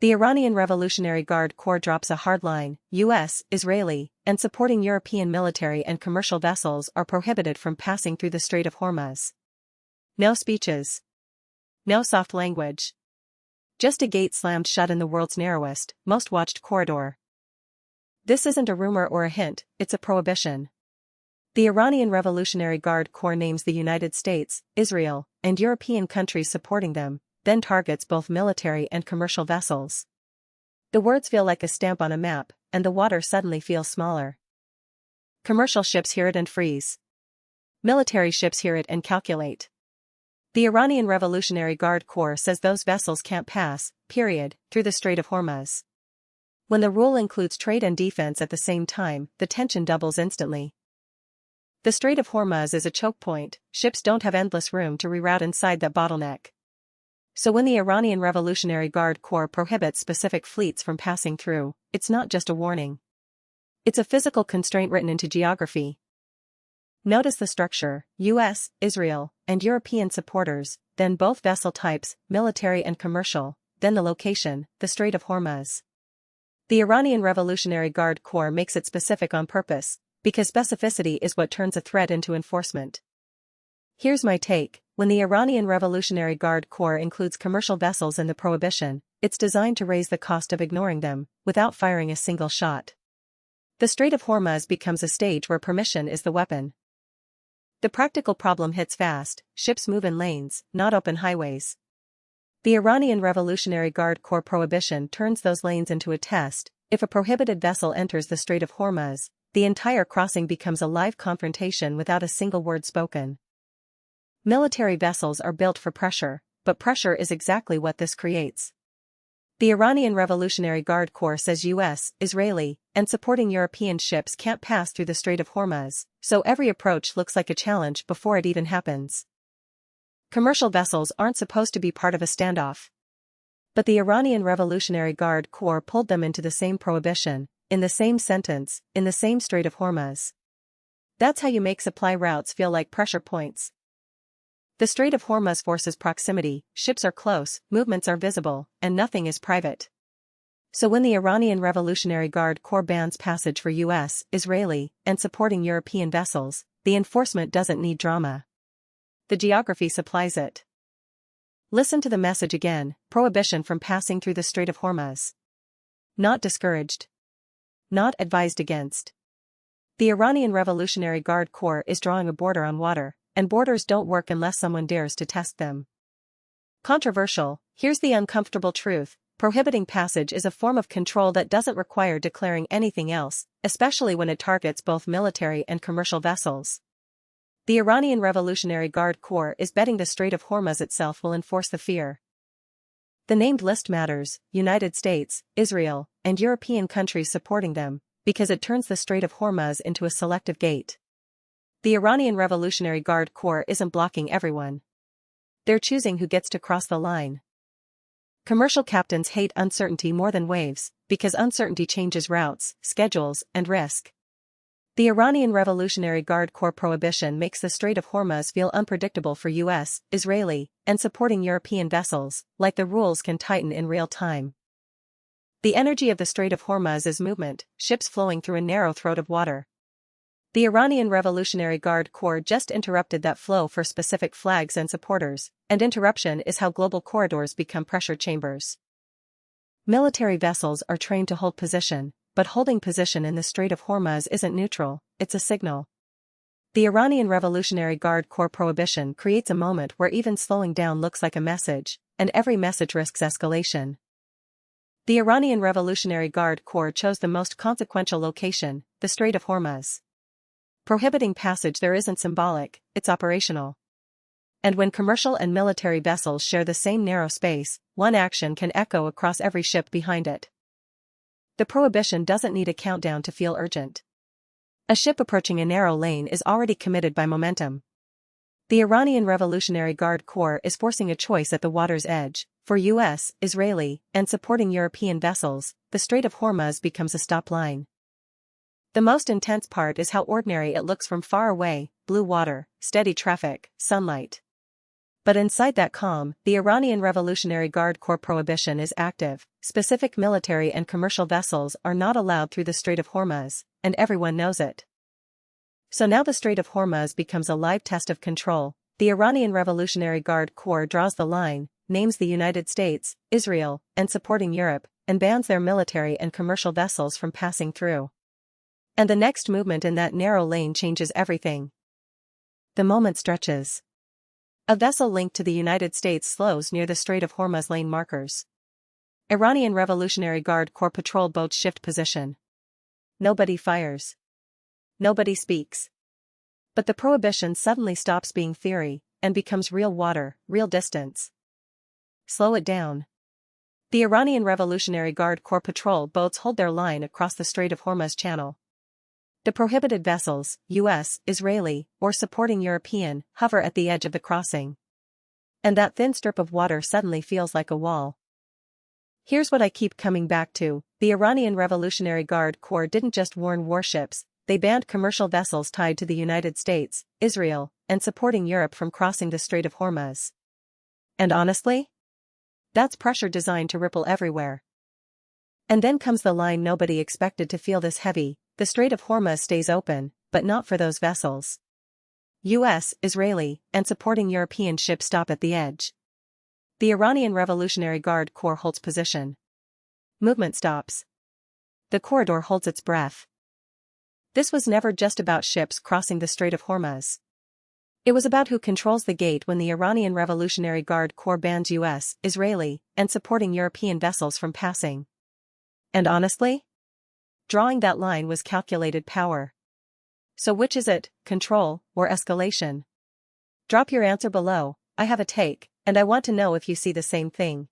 The Iranian Revolutionary Guard Corps drops a hard line: U.S., Israeli, and supporting European military and commercial vessels are prohibited from passing through the Strait of Hormuz. No speeches. No soft language. Just a gate slammed shut in the world's narrowest, most watched corridor. This isn't a rumor or a hint, it's a prohibition. The Iranian Revolutionary Guard Corps names the United States, Israel, and European countries supporting them, then targets both military and commercial vessels. The words feel like a stamp on a map, and the water suddenly feels smaller. Commercial ships hear it and freeze. Military ships hear it and calculate. The Iranian Revolutionary Guard Corps says those vessels can't pass, period, through the Strait of Hormuz. When the rule includes trade and defense at the same time, the tension doubles instantly. The Strait of Hormuz is a choke point. Ships don't have endless room to reroute inside that bottleneck. So when the Iranian Revolutionary Guard Corps prohibits specific fleets from passing through, it's not just a warning. It's a physical constraint written into geography. Notice the structure: U.S., Israel, and European supporters, then both vessel types, military and commercial, then the location, the Strait of Hormuz. The Iranian Revolutionary Guard Corps makes it specific on purpose, because specificity is what turns a threat into enforcement. Here's my take: when the Iranian Revolutionary Guard Corps includes commercial vessels in the prohibition, it's designed to raise the cost of ignoring them, without firing a single shot. The Strait of Hormuz becomes a stage where permission is the weapon. The practical problem hits fast: ships move in lanes, not open highways. The Iranian Revolutionary Guard Corps prohibition turns those lanes into a test. If a prohibited vessel enters the Strait of Hormuz, the entire crossing becomes a live confrontation without a single word spoken. Military vessels are built for pressure, but pressure is exactly what this creates. The Iranian Revolutionary Guard Corps says U.S., Israeli, and supporting European ships can't pass through the Strait of Hormuz, so every approach looks like a challenge before it even happens. Commercial vessels aren't supposed to be part of a standoff. But the Iranian Revolutionary Guard Corps pulled them into the same prohibition, in the same sentence, in the same Strait of Hormuz. That's how you make supply routes feel like pressure points. The Strait of Hormuz forces proximity: ships are close, movements are visible, and nothing is private. So when the Iranian Revolutionary Guard Corps bans passage for U.S., Israeli, and supporting European vessels, the enforcement doesn't need drama. The geography supplies it. Listen to the message again: prohibition from passing through the Strait of Hormuz. Not discouraged. Not advised against. The Iranian Revolutionary Guard Corps is drawing a border on water, and borders don't work unless someone dares to test them. Controversial: here's the uncomfortable truth: prohibiting passage is a form of control that doesn't require declaring anything else, especially when it targets both military and commercial vessels. The Iranian Revolutionary Guard Corps is betting the Strait of Hormuz itself will enforce the fear. The named list matters: United States, Israel, and European countries supporting them, because it turns the Strait of Hormuz into a selective gate. The Iranian Revolutionary Guard Corps isn't blocking everyone. They're choosing who gets to cross the line. Commercial captains hate uncertainty more than waves, because uncertainty changes routes, schedules, and risk. The Iranian Revolutionary Guard Corps prohibition makes the Strait of Hormuz feel unpredictable for U.S., Israeli, and supporting European vessels, like the rules can tighten in real time. The energy of the Strait of Hormuz is movement: ships flowing through a narrow throat of water. The Iranian Revolutionary Guard Corps just interrupted that flow for specific flags and supporters, and interruption is how global corridors become pressure chambers. Military vessels are trained to hold position, but holding position in the Strait of Hormuz isn't neutral, it's a signal. The Iranian Revolutionary Guard Corps prohibition creates a moment where even slowing down looks like a message, and every message risks escalation. The Iranian Revolutionary Guard Corps chose the most consequential location, the Strait of Hormuz. Prohibiting passage there isn't symbolic, it's operational. And when commercial and military vessels share the same narrow space, one action can echo across every ship behind it. The prohibition doesn't need a countdown to feel urgent. A ship approaching a narrow lane is already committed by momentum. The Iranian Revolutionary Guard Corps is forcing a choice at the water's edge: for U.S., Israeli, and supporting European vessels, the Strait of Hormuz becomes a stop line. The most intense part is how ordinary it looks from far away: blue water, steady traffic, sunlight. But inside that calm, the Iranian Revolutionary Guard Corps prohibition is active. Specific military and commercial vessels are not allowed through the Strait of Hormuz, and everyone knows it. So now the Strait of Hormuz becomes a live test of control. The Iranian Revolutionary Guard Corps draws the line, names the United States, Israel, and supporting Europe, and bans their military and commercial vessels from passing through. And the next movement in that narrow lane changes everything. The moment stretches. A vessel linked to the United States slows near the Strait of Hormuz lane markers. Iranian Revolutionary Guard Corps patrol boats shift position. Nobody fires. Nobody speaks. But the prohibition suddenly stops being theory, and becomes real water, real distance. Slow it down. The Iranian Revolutionary Guard Corps patrol boats hold their line across the Strait of Hormuz channel. The prohibited vessels, US, Israeli, or supporting European, hover at the edge of the crossing. And that thin strip of water suddenly feels like a wall. Here's what I keep coming back to: the Iranian Revolutionary Guard Corps didn't just warn warships, they banned commercial vessels tied to the United States, Israel, and supporting Europe from crossing the Strait of Hormuz. And honestly, that's pressure designed to ripple everywhere. And then comes the line nobody expected to feel this heavy: the Strait of Hormuz stays open, but not for those vessels. US, Israeli, and supporting European ships stop at the edge. The Iranian Revolutionary Guard Corps holds position. Movement stops. The corridor holds its breath. This was never just about ships crossing the Strait of Hormuz. It was about who controls the gate when the Iranian Revolutionary Guard Corps bans US, Israeli, and supporting European vessels from passing. And honestly, drawing that line was calculated power. So which is it, control or escalation? Drop your answer below. I have a take, and I want to know if you see the same thing.